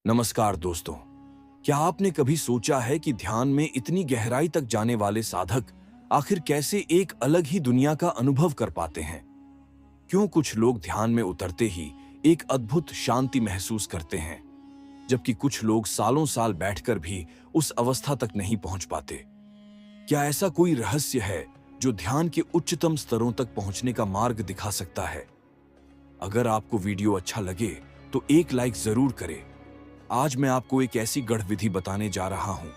नमस्कार दोस्तों। क्या आपने कभी सोचा है कि ध्यान में इतनी गहराई तक जाने वाले साधक आखिर कैसे एक अलग ही दुनिया का अनुभव कर पाते हैं? क्यों कुछ लोग ध्यान में उतरते ही एक अद्भुत शांति महसूस करते हैं, जबकि कुछ लोग सालों साल बैठकर भी उस अवस्था तक नहीं पहुंच पाते? क्या ऐसा कोई रहस्य है जो ध्यान के उच्चतम स्तरों तक पहुंचने का मार्ग दिखा सकता है? अगर आपको वीडियो अच्छा लगे तो एक लाइक जरूर करें। आज मैं आपको एक ऐसी गढ़ विधि बताने जा रहा हूं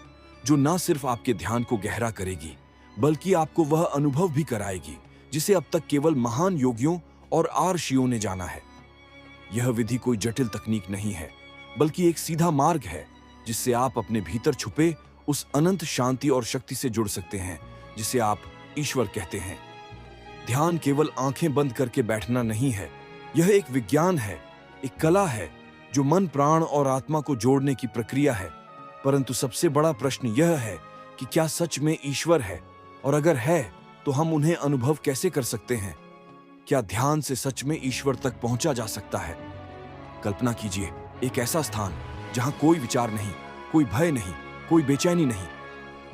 जो न सिर्फ आपके ध्यान को गहरा करेगी, बल्कि आपको वह अनुभव भी कराएगी जिसे अब तक केवल महान योगियों और आर्षियों ने जाना है। यह विधि कोई जटिल तकनीक नहीं है, बल्कि एक सीधा मार्ग है जिससे आप अपने भीतर छुपे उस अनंत शांति और शक्ति से जुड़ सकते हैं जिसे आप ईश्वर कहते हैं। ध्यान केवल आंखें बंद करके बैठना नहीं है, यह एक विज्ञान है, एक कला है जो मन, प्राण और आत्मा को जोड़ने की प्रक्रिया है। परंतु सबसे बड़ा प्रश्न यह है कि क्या सच में ईश्वर है, और अगर है तो हम उन्हें अनुभव कैसे कर सकते हैं? क्या ध्यान से सच में ईश्वर तक पहुंचा जा सकता है? कल्पना कीजिए एक ऐसा स्थान जहां कोई विचार नहीं, कोई भय नहीं, कोई बेचैनी नहीं,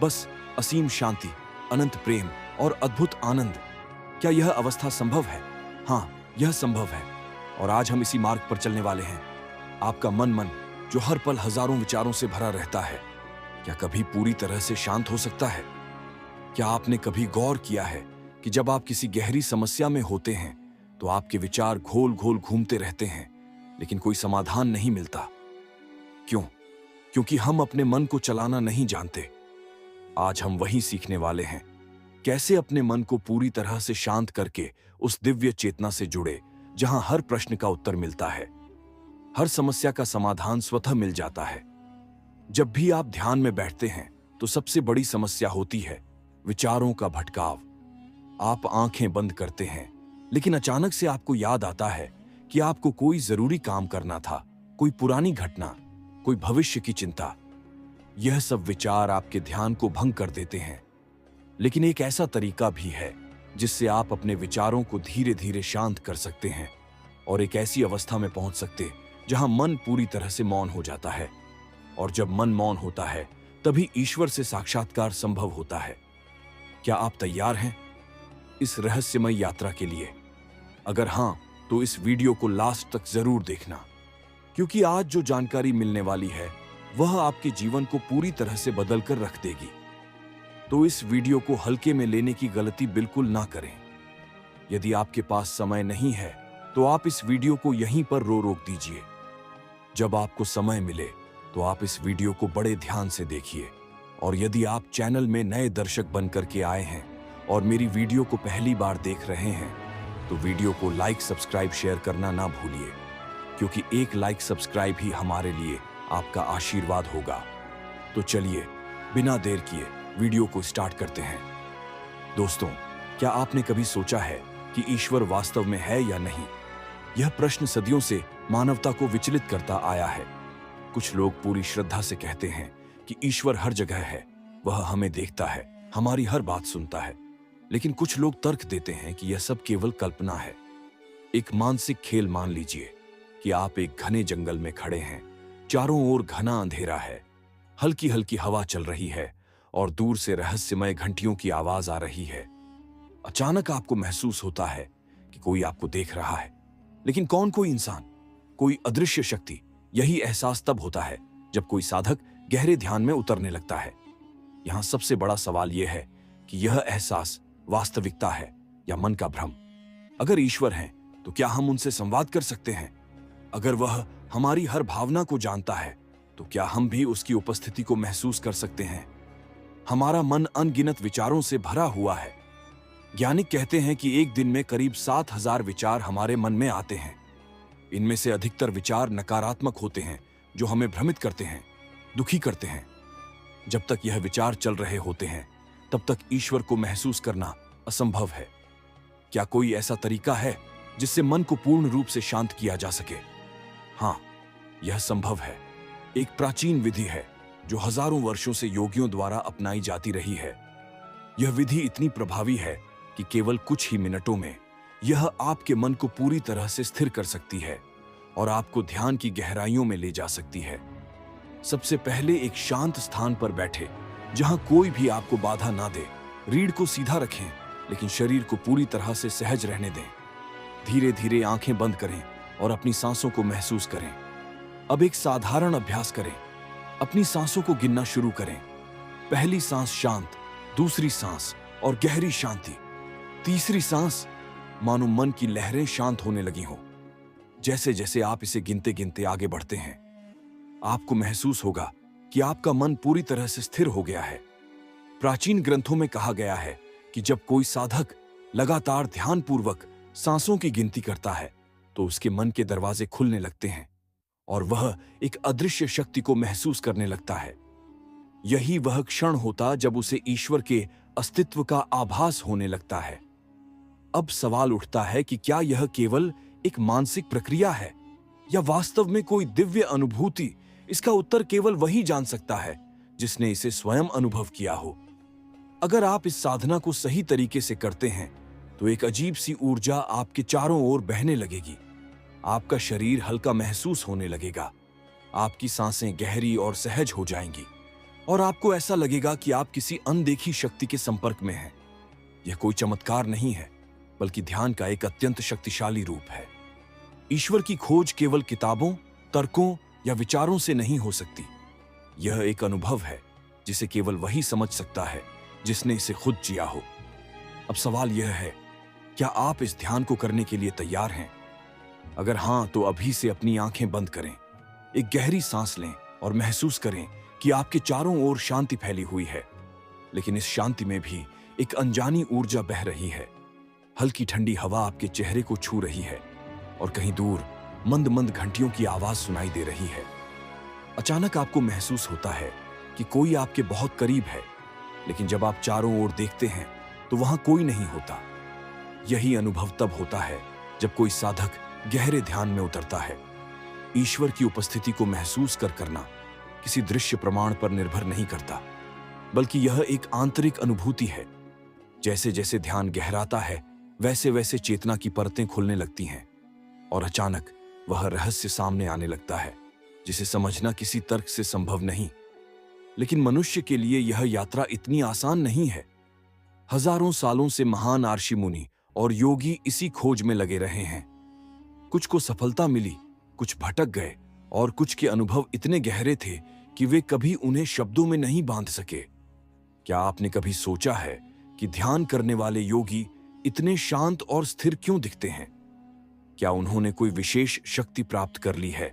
बस असीम शांति, अनंत प्रेम और अद्भुत आनंद। क्या यह अवस्था संभव है? हाँ, यह संभव है, और आज हम इसी मार्ग पर चलने वाले हैं। आपका मन जो हर पल हजारों विचारों से भरा रहता है, क्या कभी पूरी तरह से शांत हो सकता है? क्या आपने कभी गौर किया है कि जब आप किसी गहरी समस्या में होते हैं तो आपके विचार घोल घोल घूमते रहते हैं, लेकिन कोई समाधान नहीं मिलता? क्यों? क्योंकि हम अपने मन को चलाना नहीं जानते। आज हम वही सीखने वाले हैं, कैसे अपने मन को पूरी तरह से शांत करके उस दिव्य चेतना से जुड़े जहां हर प्रश्न का उत्तर मिलता है, हर समस्या का समाधान स्वतः मिल जाता है। जब भी आप ध्यान में बैठते हैं तो सबसे बड़ी समस्या होती है विचारों का भटकाव। आप आंखें बंद करते हैं, लेकिन अचानक से आपको याद आता है कि आपको कोई जरूरी काम करना था, कोई पुरानी घटना, कोई भविष्य की चिंता। यह सब विचार आपके ध्यान को भंग कर देते हैं। लेकिन एक ऐसा तरीका भी है जिससे आप अपने विचारों को धीरे धीरे शांत कर सकते हैं और एक ऐसी अवस्था में पहुंच सकते जहां मन पूरी तरह से मौन हो जाता है। और जब मन मौन होता है तभी ईश्वर से साक्षात्कार संभव होता है। क्या आप तैयार हैं इस रहस्यमय यात्रा के लिए? अगर हां, तो इस वीडियो को लास्ट तक जरूर देखना, क्योंकि आज जो जानकारी मिलने वाली है वह आपके जीवन को पूरी तरह से बदल कर रख देगी। तो इस वीडियो को हल्के में लेने की गलती बिल्कुल ना करें। यदि आपके पास समय नहीं है तो आप इस वीडियो को यहीं पर रोक दीजिए। जब आपको समय मिले तो आप इस वीडियो को बड़े ध्यान से देखिए। और यदि आप चैनल में नए दर्शक बनकर के आए हैं और मेरी वीडियो को पहली बार देख रहे हैं तो वीडियो को लाइक, सब्सक्राइब, शेयर करना ना भूलिए, क्योंकि एक लाइक, सब्सक्राइब ही हमारे लिए आपका आशीर्वाद होगा। तो चलिए बिना देर किए वीडियो को स्टार्ट करते हैं। दोस्तों, क्या आपने कभी सोचा है कि ईश्वर वास्तव में है या नहीं? यह प्रश्न सदियों से मानवता को विचलित करता आया है। कुछ लोग पूरी श्रद्धा से कहते हैं कि ईश्वर हर जगह है, वह हमें देखता है, हमारी हर बात सुनता है। लेकिन कुछ लोग तर्क देते हैं कि यह सब केवल कल्पना है। एक मानसिक खेल मान लीजिए कि आप एक घने जंगल में खड़े हैं, चारों ओर घना अंधेरा है, हल्की हल्की हवा चल रही है और दूर से रहस्यमय घंटियों की आवाज आ रही है। अचानक आपको महसूस होता है कि कोई आपको देख रहा है, लेकिन कौन? कोई इंसान, कोई अदृश्य शक्ति। यही एहसास तब होता है जब कोई साधक गहरे ध्यान में उतरने लगता है। यहां सबसे बड़ा सवाल यह है कि यह एहसास वास्तविकता है या मन का भ्रम? अगर ईश्वर है तो क्या हम उनसे संवाद कर सकते हैं? अगर वह हमारी हर भावना को जानता है तो क्या हम भी उसकी उपस्थिति को महसूस कर सकते हैं? हमारा मन अनगिनत विचारों से भरा हुआ है। ज्ञानिक कहते हैं कि एक दिन में करीब 7,000 विचार हमारे मन में आते हैं। इनमें से अधिकतर विचार नकारात्मक होते हैं, जो हमें भ्रमित करते हैं, दुखी करते हैं। जब तक यह विचार चल रहे होते हैं तब तक ईश्वर को महसूस करना असंभव है। क्या कोई ऐसा तरीका है जिससे मन को पूर्ण रूप से शांत किया जा सके? हाँ, यह संभव है। एक प्राचीन विधि है जो हजारों वर्षों से योगियों द्वारा अपनाई जाती रही है। यह विधि इतनी प्रभावी है कि केवल कुछ ही मिनटों में यह आपके मन को पूरी तरह से स्थिर कर सकती है और आपको ध्यान की गहराइयों में ले जा सकती है। सबसे पहले एक शांत स्थान पर बैठे, जहां कोई भी आपको बाधा ना दे। रीढ़ को सीधा रखें, लेकिन शरीर को पूरी तरह से सहज रहने दें। धीरे धीरे आंखें बंद करें और अपनी सांसों को महसूस करें। अब एक साधारण अभ्यास करें। अपनी सांसों को गिनना शुरू करें। पहली सांस शांत, दूसरी सांस और गहरी शांति, तीसरी सांस मानो मन की लहरें शांत होने लगी हों। जैसे जैसे आप इसे गिनते गिनते आगे बढ़ते हैं, आपको महसूस होगा कि आपका मन पूरी तरह से स्थिर हो गया है। प्राचीन ग्रंथों में कहा गया है कि जब कोई साधक लगातार ध्यानपूर्वक सांसों की गिनती करता है, तो उसके मन के दरवाजे खुलने लगते हैं और वह एक अदृश्य शक्ति को महसूस करने लगता है। यही वह क्षण होता जब उसे ईश्वर के अस्तित्व का आभास होने लगता है। अब सवाल उठता है कि क्या यह केवल एक मानसिक प्रक्रिया है या वास्तव में कोई दिव्य अनुभूति? इसका उत्तर केवल वही जान सकता है जिसने इसे स्वयं अनुभव किया हो। अगर आप इस साधना को सही तरीके से करते हैं, तो एक अजीब सी ऊर्जा आपके चारों ओर बहने लगेगी। आपका शरीर हल्का महसूस होने लगेगा, आपकी सांसें गहरी और सहज हो जाएंगी और आपको ऐसा लगेगा कि आप किसी अनदेखी शक्ति के संपर्क में हैं। यह कोई चमत्कार नहीं है, बल्कि ध्यान का एक अत्यंत शक्तिशाली रूप है। ईश्वर की खोज केवल किताबों, तर्कों या विचारों से नहीं हो सकती। यह एक अनुभव है जिसे केवल वही समझ सकता है जिसने इसे खुद जिया हो। अब सवाल यह है, क्या आप इस ध्यान को करने के लिए तैयार हैं? अगर हां, तो अभी से अपनी आंखें बंद करें, एक गहरी सांस लें और महसूस करें कि आपके चारों ओर शांति फैली हुई है। लेकिन इस शांति में भी एक अनजानी ऊर्जा बह रही है। हल्की ठंडी हवा आपके चेहरे को छू रही है और कहीं दूर मंद मंद घंटियों की आवाज सुनाई दे रही है। अचानक आपको महसूस होता है कि कोई आपके बहुत करीब है, लेकिन जब आप चारों ओर देखते हैं तो वहां कोई नहीं होता। यही अनुभव तब होता है जब कोई साधक गहरे ध्यान में उतरता है। ईश्वर की उपस्थिति को महसूस करना किसी दृश्य प्रमाण पर निर्भर नहीं करता, बल्कि यह एक आंतरिक अनुभूति है। जैसे जैसे ध्यान गहराता है, वैसे वैसे चेतना की परतें खुलने लगती हैं और अचानक वह रहस्य सामने आने लगता है जिसे समझना किसी तर्क से संभव नहीं। लेकिन मनुष्य के लिए यह यात्रा इतनी आसान नहीं है। हजारों सालों से महान ऋषि मुनि और योगी इसी खोज में लगे रहे हैं। कुछ को सफलता मिली, कुछ भटक गए और कुछ के अनुभव इतने गहरे थे कि वे कभी उन्हें शब्दों में नहीं बांध सके। क्या आपने कभी सोचा है कि ध्यान करने वाले योगी इतने शांत और स्थिर क्यों दिखते हैं? क्या उन्होंने कोई विशेष शक्ति प्राप्त कर ली है,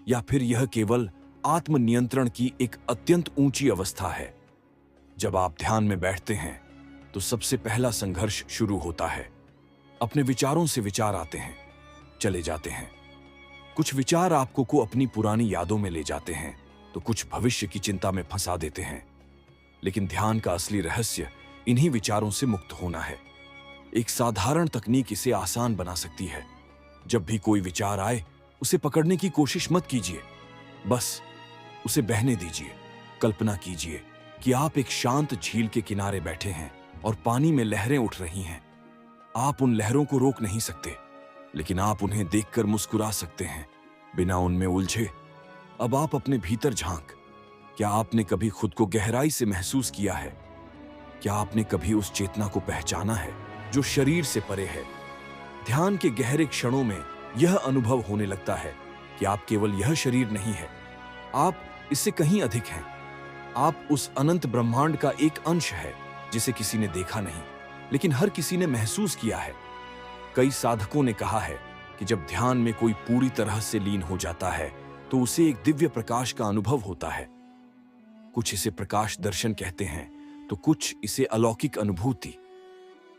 या फिर यह केवल आत्मनियंत्रण की एक अत्यंत ऊंची अवस्था है? जब आप ध्यान में बैठते हैं तो सबसे पहला संघर्ष शुरू होता है। अपने विचारों से विचार आते हैं, चले जाते हैं। कुछ विचार आपको अपनी पुरानी यादों में ले जाते हैं, तो कुछ भविष्य की चिंता में फंसा देते हैं। लेकिन ध्यान का असली रहस्य इन्हीं विचारों से मुक्त होना है। एक साधारण तकनीक इसे आसान बना सकती है। जब भी कोई विचार आए, उसे पकड़ने की कोशिश मत कीजिए, बस उसे बहने दीजिए। कल्पना कीजिए कि आप एक शांत झील के किनारे बैठे हैं और पानी में लहरें उठ रही हैं। आप उन लहरों को रोक नहीं सकते, लेकिन आप उन्हें देखकर मुस्कुरा सकते हैं, बिना उनमें उलझे। अब आप अपने भीतर झांक। क्या आपने कभी खुद को गहराई से महसूस किया है? क्या आपने कभी उस चेतना को पहचाना है जो शरीर से परे है? ध्यान के गहरे क्षणों में यह अनुभव होने लगता है कि आप केवल यह शरीर नहीं है, आप इससे कहीं अधिक हैं। आप उस अनंत ब्रह्मांड का एक अंश है जिसे किसी ने देखा नहीं, लेकिन हर किसी ने महसूस किया है। कई साधकों ने कहा है कि जब ध्यान में कोई पूरी तरह से लीन हो जाता है तो उसे एक दिव्य प्रकाश का अनुभव होता है। कुछ इसे प्रकाश दर्शन कहते हैं, तो कुछ इसे अलौकिक अनुभूति।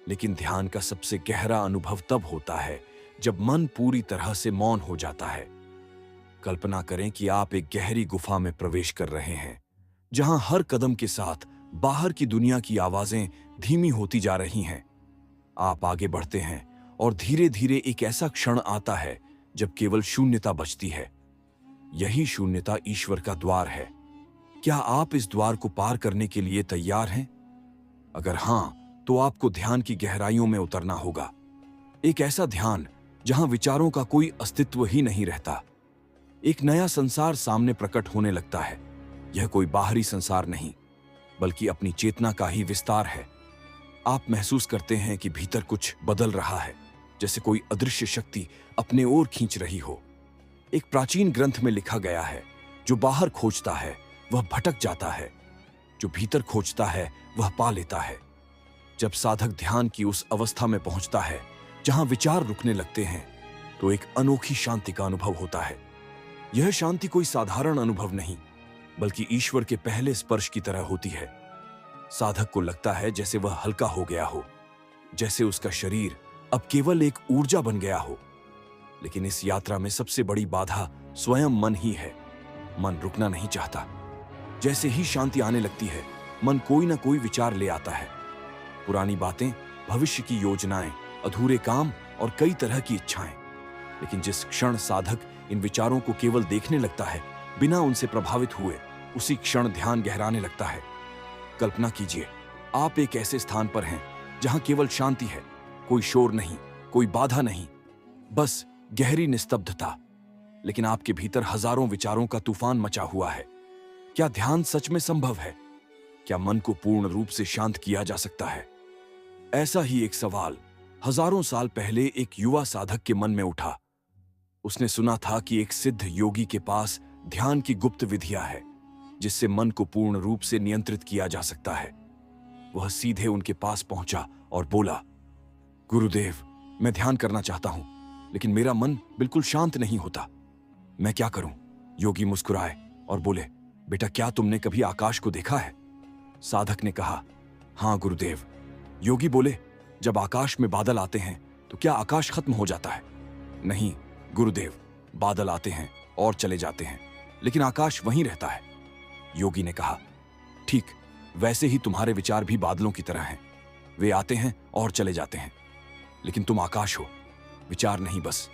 लेकिन ध्यान का सबसे गहरा अनुभव तब होता है जब मन पूरी तरह से मौन हो जाता है। कल्पना करें कि आप एक गहरी गुफा में प्रवेश कर रहे हैं, जहां हर कदम के साथ बाहर की दुनिया की आवाजें धीमी होती जा रही हैं। आप आगे बढ़ते हैं और धीरे धीरे एक ऐसा क्षण आता है जब केवल शून्यता बचती है। यही शून्यता ईश्वर का द्वार है। क्या आप इस द्वार को पार करने के लिए तैयार हैं? अगर हां, तो आपको ध्यान की गहराइयों में उतरना होगा। एक ऐसा ध्यान जहां विचारों का कोई अस्तित्व ही नहीं रहता, एक नया संसार सामने प्रकट होने लगता है। यह कोई बाहरी संसार नहीं, बल्कि अपनी चेतना का ही विस्तार है। आप महसूस करते हैं कि भीतर कुछ बदल रहा है, जैसे कोई अदृश्य शक्ति अपने ओर खींच रही हो। एक प्राचीन ग्रंथ में लिखा गया है, जो बाहर खोजता है वह भटक जाता है, जो भीतर खोजता है वह पा लेता है। जब साधक ध्यान की उस अवस्था में पहुंचता है जहां विचार रुकने लगते हैं, तो एक अनोखी शांति का अनुभव होता है। यह शांति कोई साधारण अनुभव नहीं, बल्कि ईश्वर के पहले स्पर्श की तरह होती है। साधक को लगता है जैसे वह हल्का हो गया हो, जैसे उसका शरीर अब केवल एक ऊर्जा बन गया हो। लेकिन इस यात्रा में सबसे बड़ी बाधा स्वयं मन ही है। मन रुकना नहीं चाहता। जैसे ही शांति आने लगती है, मन कोई ना कोई विचार ले आता है। पुरानी बातें, भविष्य की योजनाएं, अधूरे काम और कई तरह की इच्छाएं। लेकिन जिस क्षण साधक इन विचारों को केवल देखने लगता है, बिना उनसे प्रभावित हुए, उसी क्षण ध्यान गहराने लगता है। कल्पना कीजिए, आप एक ऐसे स्थान पर हैं जहां केवल शांति है, कोई शोर नहीं, कोई बाधा नहीं, बस गहरी निस्तब्धता। लेकिन आपके भीतर हजारों विचारों का तूफान मचा हुआ है। क्या ध्यान सच में संभव है? क्या मन को पूर्ण रूप से शांत किया जा सकता है? ऐसा ही एक सवाल हजारों साल पहले एक युवा साधक के मन में उठा। उसने सुना था कि एक सिद्ध योगी के पास ध्यान की गुप्त विधियां है, जिससे मन को पूर्ण रूप से नियंत्रित किया जा सकता है। वह सीधे उनके पास पहुंचा और बोला, गुरुदेव, मैं ध्यान करना चाहता हूं, लेकिन मेरा मन बिल्कुल शांत नहीं होता। मैं क्या करूं? योगी मुस्कुराए और बोले, बेटा, क्या तुमने कभी आकाश को देखा है? साधक ने कहा, हां गुरुदेव। योगी बोले, जब आकाश में बादल आते हैं तो क्या आकाश खत्म हो जाता है? नहीं गुरुदेव, बादल आते हैं और चले जाते हैं, लेकिन आकाश वहीं रहता है। योगी ने कहा, ठीक वैसे ही तुम्हारे विचार भी बादलों की तरह हैं। वे आते हैं और चले जाते हैं, लेकिन तुम आकाश हो, विचार नहीं। बस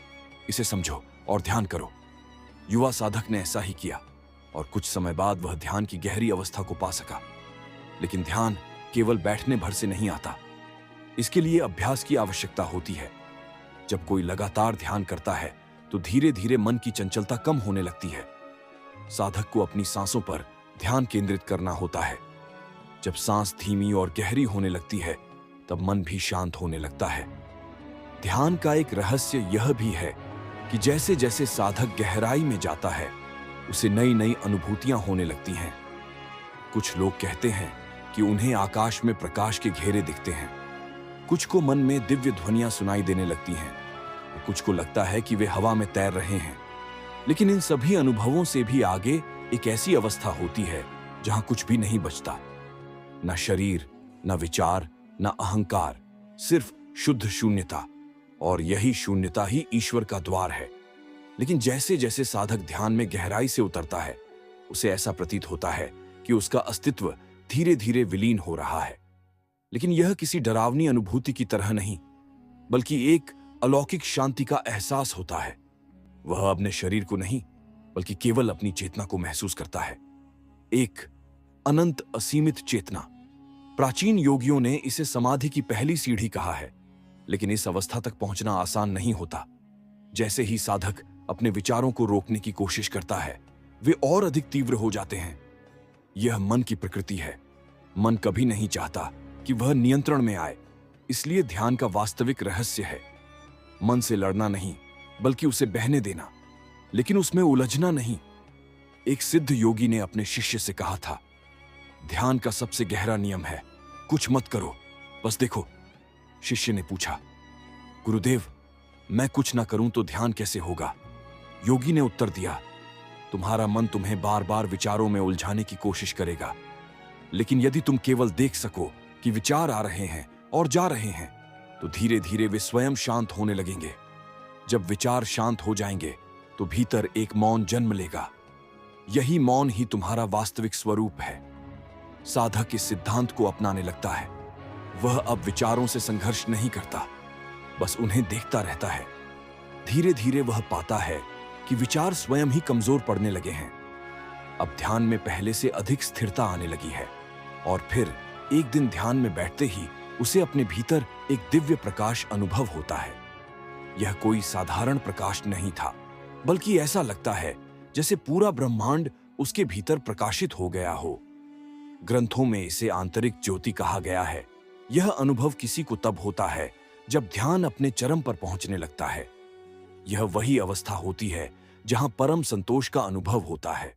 इसे समझो और ध्यान करो। युवा साधक ने ऐसा ही किया और कुछ समय बाद वह ध्यान की गहरी अवस्था को पा सका। लेकिन ध्यान केवल बैठने भर से नहीं आता। इसके लिए अभ्यास की आवश्यकता होती है। जब कोई लगातार ध्यान करता है तो धीरे धीरे मन की चंचलता कम होने लगती है। साधक को अपनी सांसों पर ध्यान केंद्रित करना होता है। जब सांस धीमी और गहरी होने लगती है, तब मन भी शांत होने लगता है। ध्यान का एक रहस्य यह भी है कि जैसे जैसे साधक गहराई में जाता है, उसे नई नई अनुभूतियां होने लगती हैं। कुछ लोग कहते हैं कि उन्हें आकाश में प्रकाश के घेरे दिखते हैं। कुछ को मन में दिव्य ध्वनियां सुनाई देने लगती हैं। कुछ को लगता है कि वे हवा में तैर रहे हैं। लेकिन इन सभी अनुभवों से भी आगे एक ऐसी अवस्था होती है जहां कुछ भी नहीं बचता। न शरीर, न विचार, न अहंकार, सिर्फ शुद्ध शून्यता। और यही शून्यता ही ईश्वर का द्वार है। लेकिन जैसे जैसे साधक ध्यान में गहराई से उतरता है, उसे ऐसा प्रतीत होता है कि उसका अस्तित्व धीरे धीरे विलीन हो रहा है। लेकिन यह किसी डरावनी अनुभूति की तरह नहीं, बल्कि एक अलौकिक शांति का एहसास होता है। वह अपने शरीर को नहीं, बल्कि केवल अपनी चेतना को महसूस करता है। एक अनंत असीमित चेतना। प्राचीन योगियों ने इसे समाधि की पहली सीढ़ी कहा है। लेकिन इस अवस्था तक पहुंचना आसान नहीं होता। जैसे ही साधक अपने विचारों को रोकने की कोशिश करता है, वे और अधिक तीव्र हो जाते हैं। यह मन की प्रकृति है। मन कभी नहीं चाहता कि वह नियंत्रण में आए। इसलिए ध्यान का वास्तविक रहस्य है मन से लड़ना नहीं, बल्कि उसे बहने देना, लेकिन उसमें उलझना नहीं। एक सिद्ध योगी ने अपने शिष्य से कहा था, ध्यान का सबसे गहरा नियम है, कुछ मत करो, बस देखो। शिष्य ने पूछा, गुरुदेव, मैं कुछ ना करूं तो ध्यान कैसे होगा? योगी ने उत्तर दिया, तुम्हारा मन तुम्हें बार बार विचारों में उलझाने की कोशिश करेगा, लेकिन यदि तुम केवल देख सको कि विचार आ रहे हैं और जा रहे हैं, तो धीरे धीरे वे स्वयं शांत होने लगेंगे। जब विचार शांत हो जाएंगे तो भीतर एक मौन जन्म लेगा। यही मौन ही तुम्हारा वास्तविक स्वरूप है। साधक इस सिद्धांत को अपनाने लगता है। वह अब विचारों से संघर्ष नहीं करता, बस उन्हें देखता रहता है। धीरे धीरे वह पाता है कि विचार स्वयं ही कमजोर पड़ने लगे हैं। अब ध्यान में पहले से अधिक स्थिरता आने लगी है। और फिर एक दिन ध्यान में बैठते ही उसे अपने भीतर एक दिव्य प्रकाश अनुभव होता है। यह कोई साधारण प्रकाश नहीं था, बल्कि ऐसा लगता है जैसे पूरा ब्रह्मांड उसके भीतर प्रकाशित हो गया हो। ग्रंथों में इसे आंतरिक ज्योति कहा गया है। यह अनुभव किसी को तब होता है जब ध्यान अपने चरम पर पहुंचने लगता है। यह वही अवस्था होती है जहां परम संतोष का अनुभव होता है।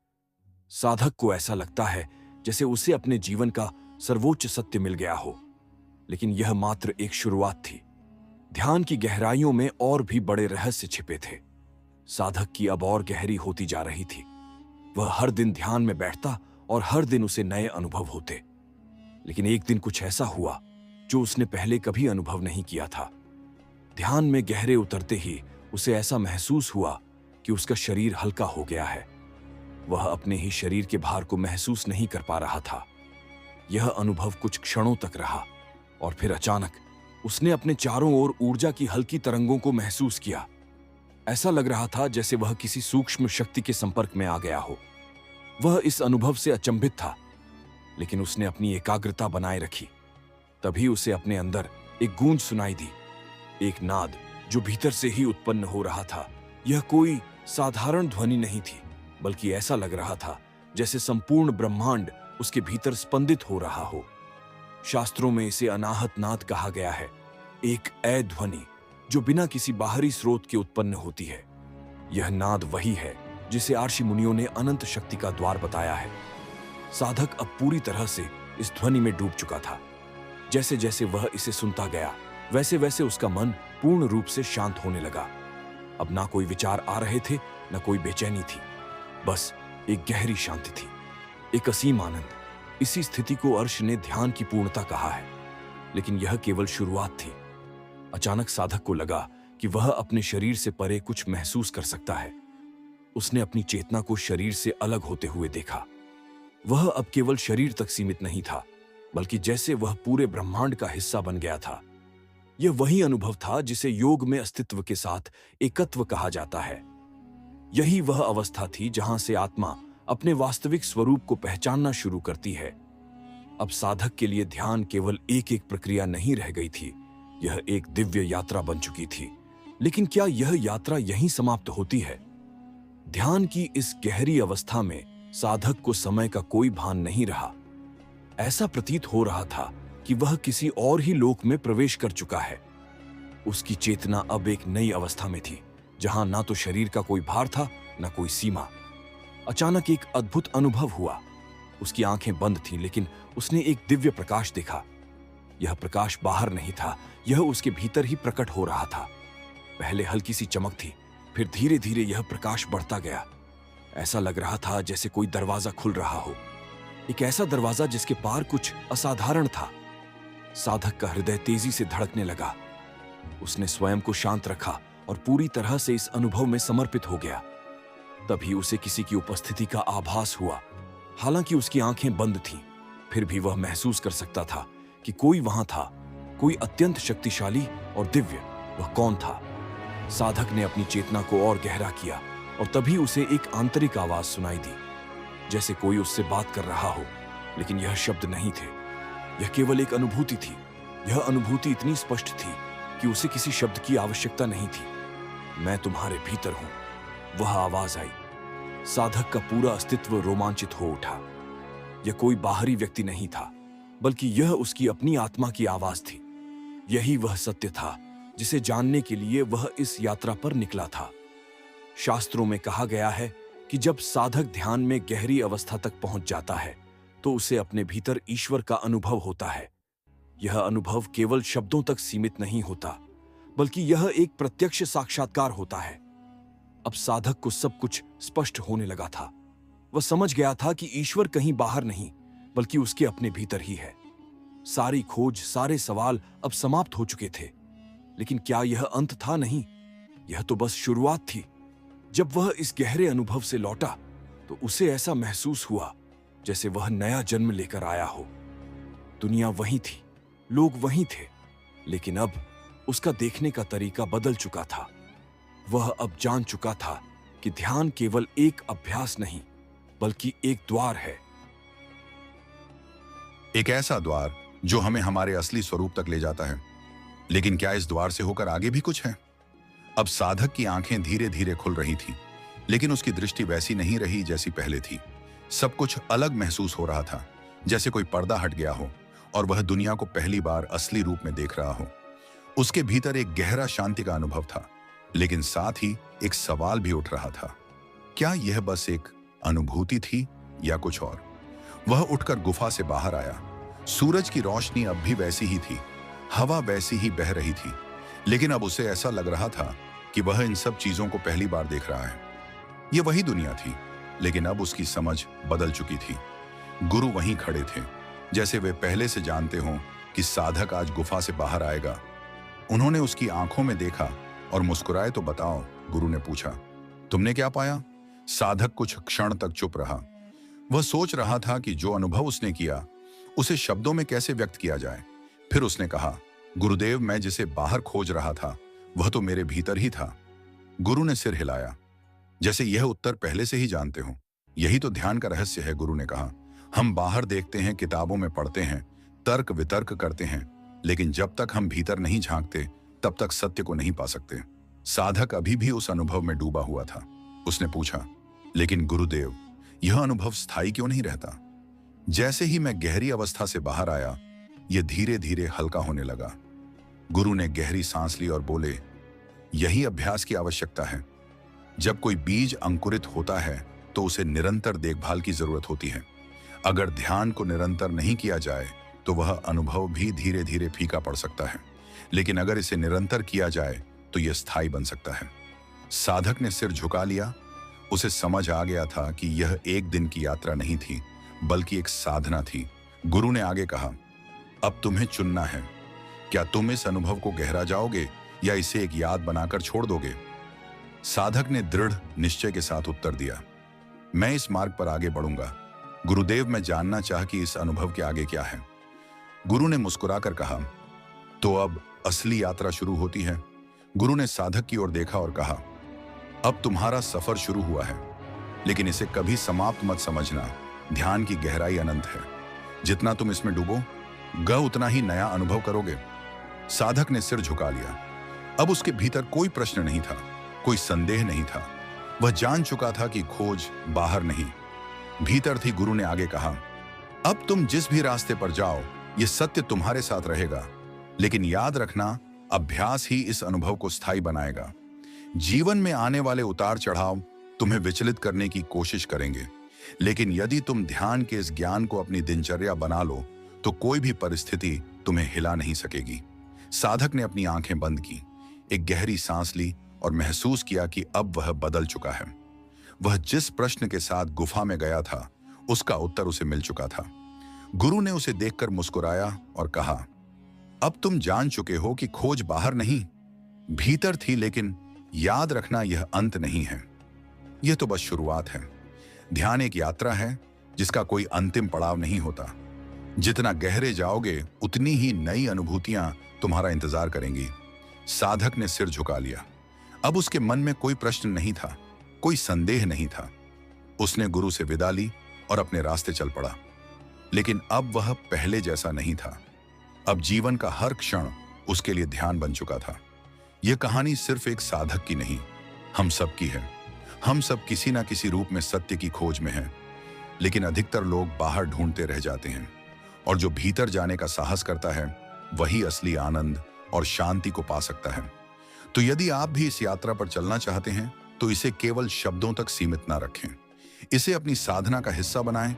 साधक को ऐसा लगता है जैसे उसे अपने जीवन का सर्वोच्च सत्य मिल गया हो। लेकिन यह मात्र एक शुरुआत थी। ध्यान की गहराइयों में और भी बड़े रहस्य छिपे थे। साधक की अब और गहरी होती जा रही थी। वह हर दिन ध्यान में बैठता और हर दिन उसे नए अनुभव होते। लेकिन एक दिन कुछ ऐसा हुआ जो उसने पहले कभी अनुभव नहीं किया था। ध्यान में गहरे उतरते ही उसे ऐसा महसूस हुआ कि उसका शरीर हल्का हो गया है। वह अपने ही शरीर के भार को महसूस नहीं कर पा रहा था। यह अनुभव कुछ क्षणों तक रहा और फिर अचानक उसने अपने चारों ओर ऊर्जा की हल्की तरंगों को महसूस किया। ऐसा लग रहा था जैसे वह किसी सूक्ष्म शक्ति के संपर्क में आ गया हो। वह इस अनुभव से अचंभित था, लेकिन उसने अपनी एकाग्रता बनाए रखी। तभी उसे अपने अंदर एक गूंज सुनाई दी, एक नाद जो भीतर से ही उत्पन्न हो रहा था। यह कोई साधारण ध्वनि नहीं थी, बल्कि ऐसा लग रहा था जैसे संपूर्ण ब्रह्मांड उसके भीतर स्पंदित हो रहा हो। शास्त्रों में इसे अनाहत नाद कहा गया है, एक अ ध्वनि जो बिना किसी बाहरी स्रोत के उत्पन्न होती है। यह नाद वही है जिसे आर्षि मुनियों ने अनंत शक्ति का द्वार बताया है। साधक अब पूरी तरह से इस ध्वनि में डूब चुका था। जैसे जैसे वह इसे सुनता गया, वैसे वैसे उसका मन पूर्ण रूप से शांत होने लगा। अब ना कोई विचार आ रहे थे, न कोई बेचैनी थी, बस एक गहरी शांति थी, एक असीम आनंद। इसी स्थिति को अर्श ने ध्यान की पूर्णता कहा है। लेकिन यह केवल शुरुआत थी। अचानक साधक को लगा कि वह अपने शरीर से परे कुछ महसूस कर सकता है। उसने अपनी चेतना को शरीर से अलग होते हुए देखा। वह अब केवल शरीर तक सीमित नहीं था, बल्कि जैसे वह पूरे ब्रह्मांड का हिस्सा बन गया था। यह वही अनुभव था जिसे योग में अस्तित्व के साथ एकत्व कहा जाता है। यही वह अवस्था थी जहां से आत्मा अपने वास्तविक स्वरूप को पहचानना शुरू करती है। अब साधक के लिए ध्यान केवल एक एक प्रक्रिया नहीं रह गई थी, यह एक दिव्य यात्रा बन चुकी थी। लेकिन क्या यह यात्रा यहीं समाप्त होती है? ध्यान की इस गहरी अवस्था में साधक को समय का कोई भान नहीं रहा। ऐसा प्रतीत हो रहा था कि वह किसी और ही लोक में प्रवेश कर चुका है। उसकी चेतना अब एक नई अवस्था में थी, जहां ना तो शरीर का कोई भार था, ना कोई सीमा। अचानक एक अद्भुत अनुभव हुआ। उसकी आंखें बंद थीं, लेकिन उसने एक दिव्य प्रकाश देखा। यह प्रकाश बाहर नहीं था, यह उसके भीतर ही प्रकट हो रहा था। पहले हल्की सी चमक थी, फिर धीरे धीरे यह प्रकाश बढ़ता गया। ऐसा लग रहा था जैसे कोई दरवाजा खुल रहा हो, एक ऐसा दरवाजा जिसके पार कुछ असाधारण था। साधक का हृदय तेजी से धड़कने लगा। उसने स्वयं को शांत रखा और पूरी तरह से इस अनुभव में समर्पित हो गया। तभी उसे किसी की उपस्थिति का आभास हुआ। हालांकि उसकी आंखें बंद थीं, फिर भी वह महसूस कर सकता था कि कोई वहां था, कोई अत्यंत शक्तिशाली और दिव्य। वह कौन था? साधक ने अपनी चेतना को और गहरा किया और तभी उसे एक आंतरिक आवाज सुनाई दी, जैसे कोई उससे बात कर रहा हो। लेकिन यह शब्द नहीं थे, यह केवल एक अनुभूति थी। यह अनुभूति इतनी स्पष्ट थी कि उसे किसी शब्द की आवश्यकता नहीं थी। मैं तुम्हारे भीतर हूं, वह आवाज आई। साधक का पूरा अस्तित्व रोमांचित हो उठा। यह कोई बाहरी व्यक्ति नहीं था, बल्कि यह उसकी अपनी आत्मा की आवाज थी। यही वह सत्य था जिसे जानने के लिए वह इस यात्रा पर निकला था। शास्त्रों में कहा गया है कि जब साधक ध्यान में गहरी अवस्था तक पहुंच जाता है, तो उसे अपने भीतर ईश्वर का अनुभव होता है। यह अनुभव केवल शब्दों तक सीमित नहीं होता, बल्कि यह एक प्रत्यक्ष साक्षात्कार होता है। अब साधक को सब कुछ स्पष्ट होने लगा था। वह समझ गया था कि ईश्वर कहीं बाहर नहीं, बल्कि उसके अपने भीतर ही है। सारी खोज, सारे सवाल अब समाप्त हो चुके थे। लेकिन क्या यह अंत था? नहीं, यह तो बस शुरुआत थी। जब वह इस गहरे अनुभव से लौटा, तो उसे ऐसा महसूस हुआ जैसे वह नया जन्म लेकर आया हो। दुनिया वही थी, लोग वही थे, लेकिन अब उसका देखने का तरीका बदल चुका था। वह अब जान चुका था कि ध्यान केवल एक अभ्यास नहीं, बल्कि एक द्वार है। एक ऐसा द्वार जो हमें हमारे असली स्वरूप तक ले जाता है। लेकिन क्या इस द्वार से होकर आगे भी कुछ है? अब साधक की आंखें धीरे धीरे खुल रही थीं। लेकिन उसकी दृष्टि वैसी नहीं रही जैसी पहले थी। सब कुछ अलग महसूस हो रहा था, जैसे कोई पर्दा हट गया हो और वह दुनिया को पहली बार असली रूप में देख रहा हो। उसके भीतर एक गहरा शांति का अनुभव था, लेकिन साथ ही एक सवाल भी उठ रहा था, क्या यह बस एक अनुभूति थी या कुछ और? वह उठकर गुफा से बाहर आया। सूरज की रोशनी अब भी वैसी ही थी, हवा वैसी ही बह रही थी, लेकिन अब उसे ऐसा लग रहा था कि वह इन सब चीजों को पहली बार देख रहा है। यह वही दुनिया थी, लेकिन अब उसकी समझ बदल चुकी थी। गुरु वहीं खड़े थे, जैसे वे पहले से जानते हों कि साधक आज गुफा से बाहर आएगा। उन्होंने उसकी आंखों में देखा और मुस्कुराए। तो बताओ, गुरु ने पूछा, तुमने क्या पाया? साधक कुछ क्षण तक चुप रहा। वह सोच रहा था कि जो अनुभव उसने किया उसे शब्दों में कैसे व्यक्त किया जाए। फिर उसने कहा, गुरुदेव, मैं जिसे बाहर खोज रहा था वह तो मेरे भीतर ही था। गुरु ने सिर हिलाया, जैसे यह उत्तर पहले से ही जानते हो। यही तो ध्यान का रहस्य है, गुरु ने कहा। हम बाहर देखते हैं, किताबों में पढ़ते हैं, तर्क वितर्क करते हैं, लेकिन जब तक हम भीतर नहीं झांकते तब तक सत्य को नहीं पा सकते। साधक अभी भी उस अनुभव में डूबा हुआ था। उसने पूछा, लेकिन गुरुदेव, यह अनुभव स्थायी क्यों नहीं रहता? जैसे ही मैं गहरी अवस्था से बाहर आया, यह धीरे धीरे हल्का होने लगा। गुरु ने गहरी सांस ली और बोले, यही अभ्यास की आवश्यकता है। जब कोई बीज अंकुरित होता है तो उसे निरंतर देखभाल की जरूरत होती है। अगर ध्यान को निरंतर नहीं किया जाए तो वह अनुभव भी धीरे धीरे फीका पड़ सकता है, लेकिन अगर इसे निरंतर किया जाए तो यह स्थायी बन सकता है। साधक ने सिर झुका लिया। उसे समझ आ गया था कि यह एक दिन की यात्रा नहीं थी, बल्कि एक साधना थी। गुरु ने आगे कहा, अब तुम्हें चुनना है। क्या तुम इस अनुभव को गहरा जाओगे या इसे एक याद बनाकर छोड़ दोगे? साधक ने दृढ़ निश्चय के साथ उत्तर दिया, मैं इस मार्ग पर आगे बढ़ूंगा। गुरुदेव, मैं जानना चाह कि इस अनुभव के आगे क्या है। गुरु ने मुस्कुराकर कहा, तो अब असली यात्रा शुरू होती है। गुरु ने साधक की ओर देखा और कहा, अब तुम्हारा सफर शुरू हुआ है, लेकिन इसे कभी समाप्त मत समझना। ध्यान की गहराई अनंत है। जितना तुम इसमें डूबो उतना ही नया अनुभव करोगे। साधक ने सिर झुका लिया। अब उसके भीतर कोई प्रश्न नहीं था, कोई संदेह नहीं था। वह जान चुका था कि खोज बाहर नहीं, भीतर थी। गुरु ने आगे कहा, अब तुम जिस भी रास्ते पर जाओ, यह सत्य तुम्हारे साथ रहेगा, लेकिन याद रखना, अभ्यास ही इस अनुभव को स्थायी बनाएगा। जीवन में आने वाले उतार चढ़ाव तुम्हें विचलित करने की कोशिश करेंगे, लेकिन यदि तुम ध्यान के इस ज्ञान को अपनी दिनचर्या बना लो तो कोई भी परिस्थिति तुम्हें हिला नहीं सकेगी। साधक ने अपनी आंखें बंद की, एक गहरी सांस ली और महसूस किया कि अब वह बदल चुका है। वह जिस प्रश्न के साथ गुफा में गया था उसका उत्तर उसे मिल चुका था। गुरु ने उसे देखकर मुस्कुराया और कहा, अब तुम जान चुके हो कि खोज बाहर नहीं, भीतर थी, लेकिन याद रखना, यह अंत नहीं है, यह तो बस शुरुआत है। ध्यान एक यात्रा है जिसका कोई अंतिम पड़ाव नहीं होता। जितना गहरे जाओगे उतनी ही नई अनुभूतियां तुम्हारा इंतजार करेंगी। साधक ने सिर झुका लिया। अब उसके मन में कोई प्रश्न नहीं था, कोई संदेह नहीं था। उसने गुरु से विदा ली और अपने रास्ते चल पड़ा। लेकिन अब वह पहले जैसा नहीं था। अब जीवन का हर क्षण उसके लिए ध्यान बन चुका था। यह कहानी सिर्फ एक साधक की नहीं, हम सब की है। हम सब किसी ना किसी रूप में सत्य की खोज में हैं, लेकिन अधिकतर लोग बाहर ढूंढते रह जाते हैं, और जो भीतर जाने का साहस करता है वही असली आनंद और शांति को पा सकता है। तो यदि आप भी इस यात्रा पर चलना चाहते हैं तो इसे केवल शब्दों तक सीमित ना रखें, इसे अपनी साधना का हिस्सा बनाएं।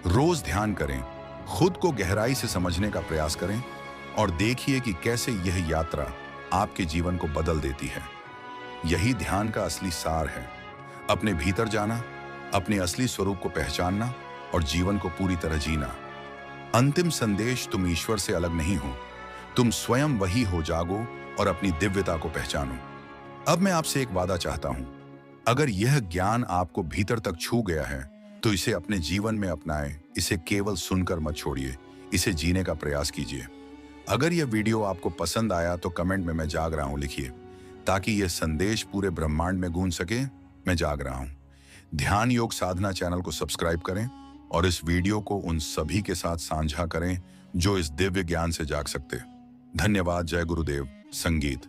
रोज ध्यान करें, खुद को गहराई से समझने का प्रयास करें और देखिए कि कैसे यह यात्रा आपके जीवन को बदल देती है। यही ध्यान का असली सार है, अपने भीतर जाना, अपने असली स्वरूप को पहचानना और जीवन को पूरी तरह जीना। अंतिम संदेश, तुम ईश्वर से अलग नहीं हो, तुम स्वयं वही हो। जागो और अपनी दिव्यता को पहचानो। अब मैं आपसे एक वादा चाहता हूं, अगर यह ज्ञान आपको भीतर तक छू गया है तो इसे अपने जीवन में अपनाएं। इसे केवल सुनकर मत छोड़िए, इसे जीने का प्रयास कीजिए। अगर यह वीडियो आपको पसंद आया तो कमेंट में मैं जाग रहा हूं लिखिए, ताकि यह संदेश पूरे ब्रह्मांड में गूंज सके। मैं जाग रहा हूं। ध्यान योग साधना चैनल को सब्सक्राइब करें और इस वीडियो को उन सभी के साथ साझा करें जो इस दिव्य ज्ञान से जाग सकते। धन्यवाद। जय गुरुदेव। संगीत।